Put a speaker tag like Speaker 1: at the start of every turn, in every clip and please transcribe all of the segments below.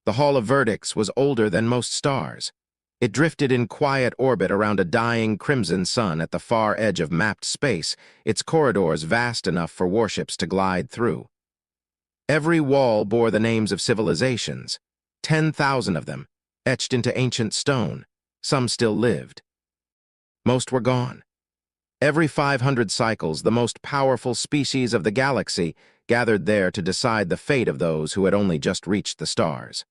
Speaker 1: The Hall of Verdicts was older than most stars. It drifted in quiet orbit around a dying crimson sun at the far edge of mapped space, its corridors vast enough for warships to glide through. Every wall bore the names of civilizations, 10,000 of them, etched into ancient stone. Some still lived. Most were gone. Every 500 cycles, the most powerful species of the galaxy gathered there to decide the fate of those who had only just reached the stars.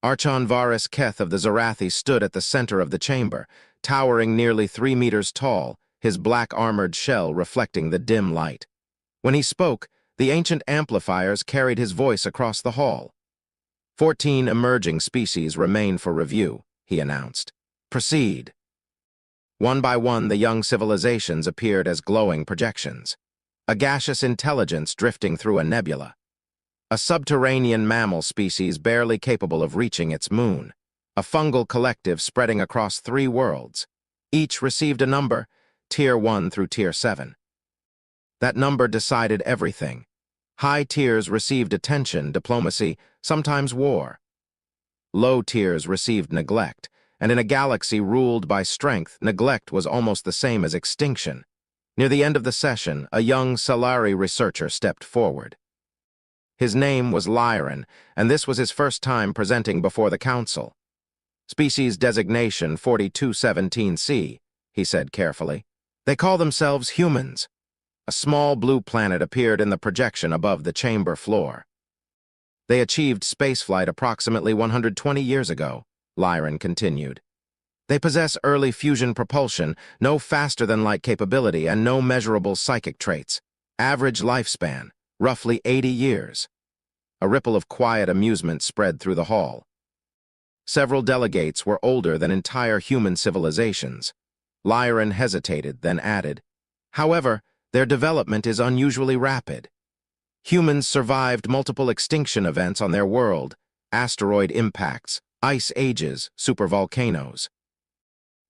Speaker 1: Archon Varys Keth of the Zarathi stood at the center of the chamber, towering nearly 3 meters tall, his black armored shell reflecting the dim light. When he spoke, the ancient amplifiers carried his voice across the hall. 14 emerging species remain for review, he announced. Proceed. One by one, the young civilizations appeared as glowing projections. A gaseous intelligence drifting through a nebula. A subterranean mammal species barely capable of reaching its moon. A fungal collective spreading across 3 worlds. Each received a number, Tier 1 through Tier 7. That number decided everything. High tiers received attention, diplomacy, sometimes war. Low tiers received neglect, and in a galaxy ruled by strength, neglect was almost the same as extinction. Near the end of the session, a young Salari researcher stepped forward. His name was Lyran, and this was his first time presenting before the Council. Species designation 4217C, he said carefully. They call themselves humans. A small blue planet appeared in the projection above the chamber floor. They achieved spaceflight approximately 120 years ago, Lyran continued. They possess early fusion propulsion, no faster-than-light capability, and no measurable psychic traits. Average lifespan, roughly 80 years. A ripple of quiet amusement spread through the hall. Several delegates were older than entire human civilizations. Lyran hesitated, then added, however, their development is unusually rapid. Humans survived multiple extinction events on their world, asteroid impacts, ice ages, supervolcanoes.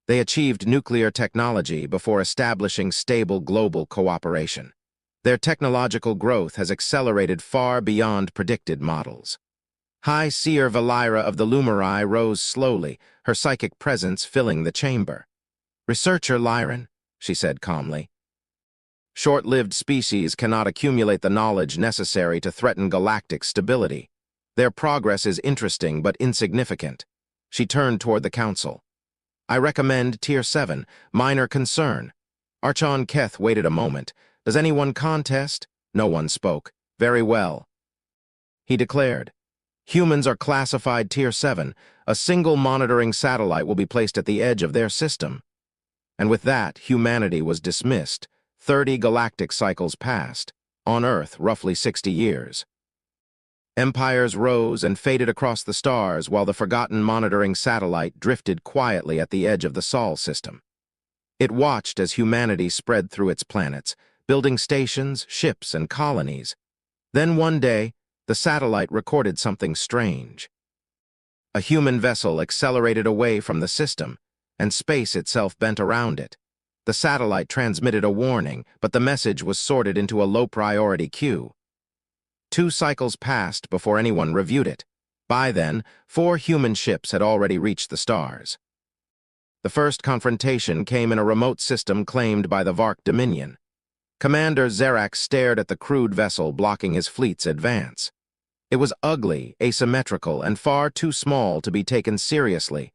Speaker 1: They achieved nuclear technology before establishing stable global cooperation. Their technological growth has accelerated far beyond predicted models. High Seer Valira of the Lumeri rose slowly, her psychic presence filling the chamber. Researcher Lyran, she said calmly. Short-lived species cannot accumulate the knowledge necessary to threaten galactic stability. Their progress is interesting but insignificant. She turned toward the Council. I recommend Tier 7, minor concern. Archon Keth waited a moment. Does anyone contest? No one spoke. Very well. He declared. Humans are classified Tier 7. A single monitoring satellite will be placed at the edge of their system. And with that, humanity was dismissed. 30 galactic cycles passed. On Earth, roughly 60 years. Empires rose and faded across the stars while the forgotten monitoring satellite drifted quietly at the edge of the Sol system. It watched as humanity spread through its planets, building stations, ships, and colonies. Then one day, the satellite recorded something strange. A human vessel accelerated away from the system, and space itself bent around it. The satellite transmitted a warning, but the message was sorted into a low-priority queue. 2 cycles passed before anyone reviewed it. By then, 4 human ships had already reached the stars. The first confrontation came in a remote system claimed by the Vark Dominion. Commander Zerak stared at the crude vessel blocking his fleet's advance. It was ugly, asymmetrical, and far too small to be taken seriously.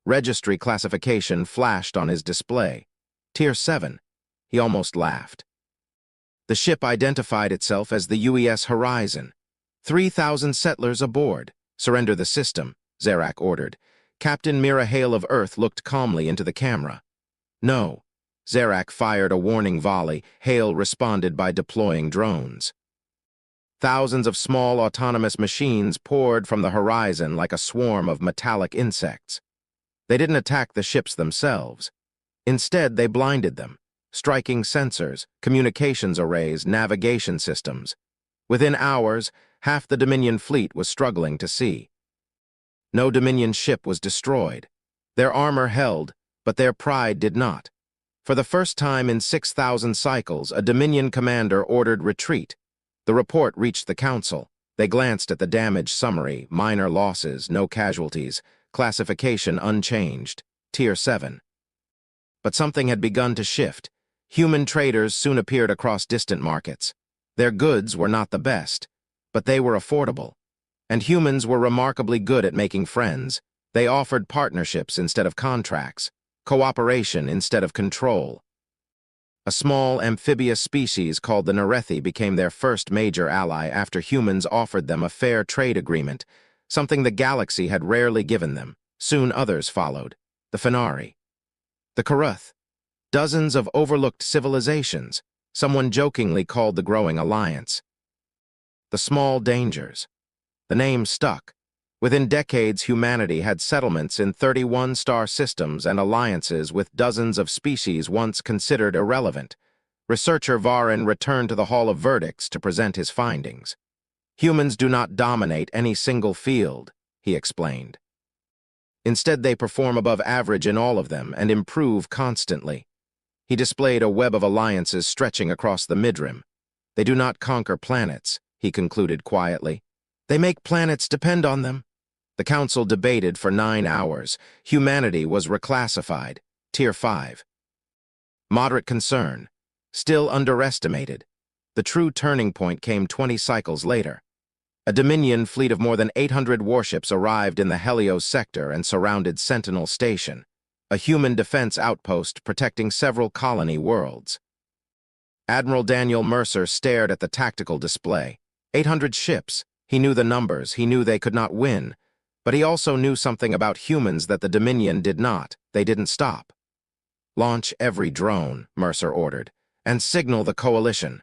Speaker 1: Registry classification flashed on his display. Tier 7. He almost laughed. The ship identified itself as the UES Horizon. 3,000 settlers aboard. Surrender the system, Zerak ordered. Captain Mira Hale of Earth looked calmly into the camera. No. Zerak fired a warning volley. Hale responded by deploying drones. Thousands of small autonomous machines poured from the horizon like a swarm of metallic insects. They didn't attack the ships themselves. Instead, they blinded them, striking sensors, communications arrays, navigation systems. Within hours, half the Dominion fleet was struggling to see. No Dominion ship was destroyed. Their armor held, but their pride did not. For the first time in 6,000 cycles, a Dominion commander ordered retreat. The report reached the Council. They glanced at the damage summary: minor losses, no casualties, classification unchanged, Tier 7. But something had begun to shift. Human traders soon appeared across distant markets. Their goods were not the best, but they were affordable. And humans were remarkably good at making friends. They offered partnerships instead of contracts, cooperation instead of control. A small amphibious species called the Nerethi became their first major ally after humans offered them a fair trade agreement, something the galaxy had rarely given them. Soon others followed: the Fenari, the Karuth, dozens of overlooked civilizations. Someone jokingly called the growing alliance the Small Dangers. The name stuck. Within decades, humanity had settlements in 31 star systems and alliances with dozens of species once considered irrelevant. Researcher Varen returned to the Hall of Verdicts to present his findings. Humans do not dominate any single field, he explained. Instead, they perform above average in all of them and improve constantly. He displayed a web of alliances stretching across the midrim. They do not conquer planets, he concluded quietly. They make planets depend on them. The council debated for 9 hours. Humanity was reclassified, Tier 5. Moderate concern. Still underestimated. The true turning point came 20 cycles later. A Dominion fleet of more than 800 warships arrived in the Helios sector and surrounded Sentinel Station, a human defense outpost protecting several colony worlds. Admiral Daniel Mercer stared at the tactical display. 800 ships. He knew the numbers. He knew they could not win. But he also knew something about humans that the Dominion did not. They didn't stop. Launch every drone, Mercer ordered, and signal the coalition.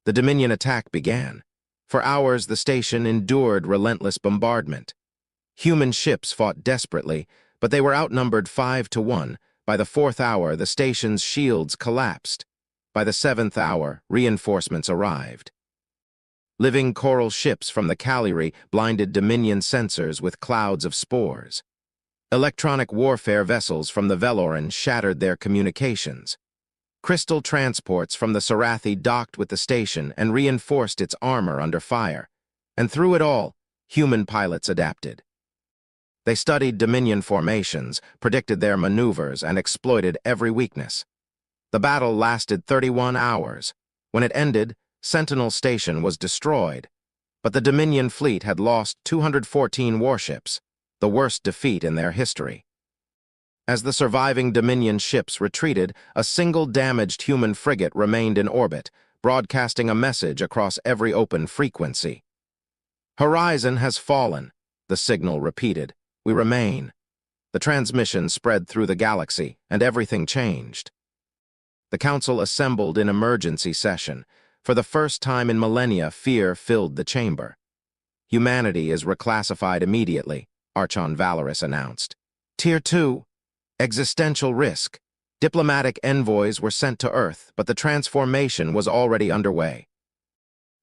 Speaker 1: The Dominion attack began. For hours, the station endured relentless bombardment. Human ships fought desperately, but they were outnumbered 5-1. By the 4th hour, the station's shields collapsed. By the 7th hour, reinforcements arrived. Living coral ships from the Cagliari blinded Dominion sensors with clouds of spores. Electronic warfare vessels from the Veloran shattered their communications. Crystal transports from the Sarathi docked with the station and reinforced its armor under fire. And through it all, human pilots adapted. They studied Dominion formations, predicted their maneuvers, and exploited every weakness. The battle lasted 31 hours. When it ended, Sentinel Station was destroyed, but the Dominion fleet had lost 214 warships, the worst defeat in their history. As the surviving Dominion ships retreated, a single damaged human frigate remained in orbit, broadcasting a message across every open frequency. "Horizon has fallen," the signal repeated. "We remain." The transmission spread through the galaxy, and everything changed. The council assembled in emergency session. For the first time in millennia, fear filled the chamber. "Humanity is reclassified immediately," Archon Valorous announced. "Tier 2. Existential risk." Diplomatic envoys were sent to Earth, but the transformation was already underway.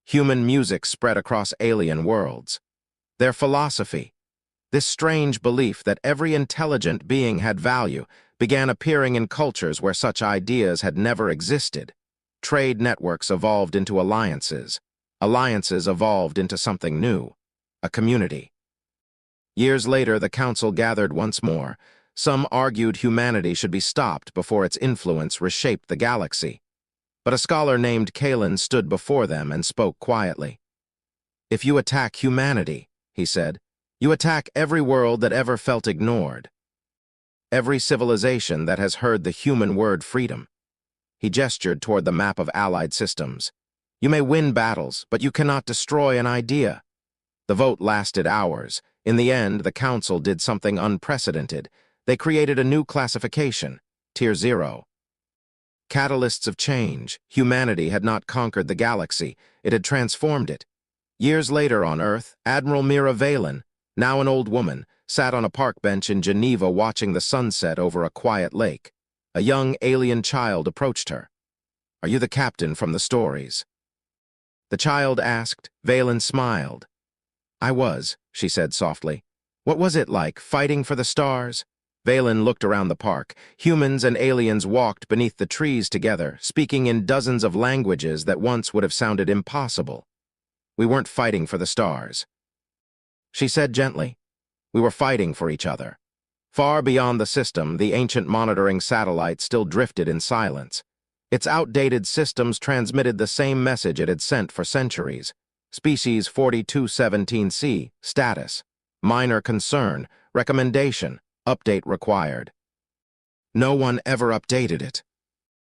Speaker 1: Human music spread across alien worlds. Their philosophy, this strange belief that every intelligent being had value, began appearing in cultures where such ideas had never existed. Trade networks evolved into alliances. Alliances evolved into something new, a community. Years later, the council gathered once more. Some argued humanity should be stopped before its influence reshaped the galaxy. But a scholar named Kalen stood before them and spoke quietly. "If you attack humanity," he said, "you attack every world that ever felt ignored. Every civilization that has heard the human word freedom." He gestured toward the map of allied systems. "You may win battles, but you cannot destroy an idea." The vote lasted hours. In the end, the council did something unprecedented. They created a new classification, Tier 0. Catalysts of change. Humanity had not conquered the galaxy. It had transformed it. Years later on Earth, Admiral Mira Valen, now an old woman, sat on a park bench in Geneva watching the sunset over a quiet lake. A young alien child approached her. "Are you the captain from the stories?" The child asked. Valen smiled. "I was," she said softly. "What was it like, fighting for the stars?" Valen looked around the park. Humans and aliens walked beneath the trees together, speaking in dozens of languages that once would have sounded impossible. We weren't fighting for the stars. She said gently, we were fighting for each other. Far beyond the system, the ancient monitoring satellite still drifted in silence. Its outdated systems transmitted the same message it had sent for centuries. Species 4217C, status. Minor concern, recommendation, update required. No one ever updated it.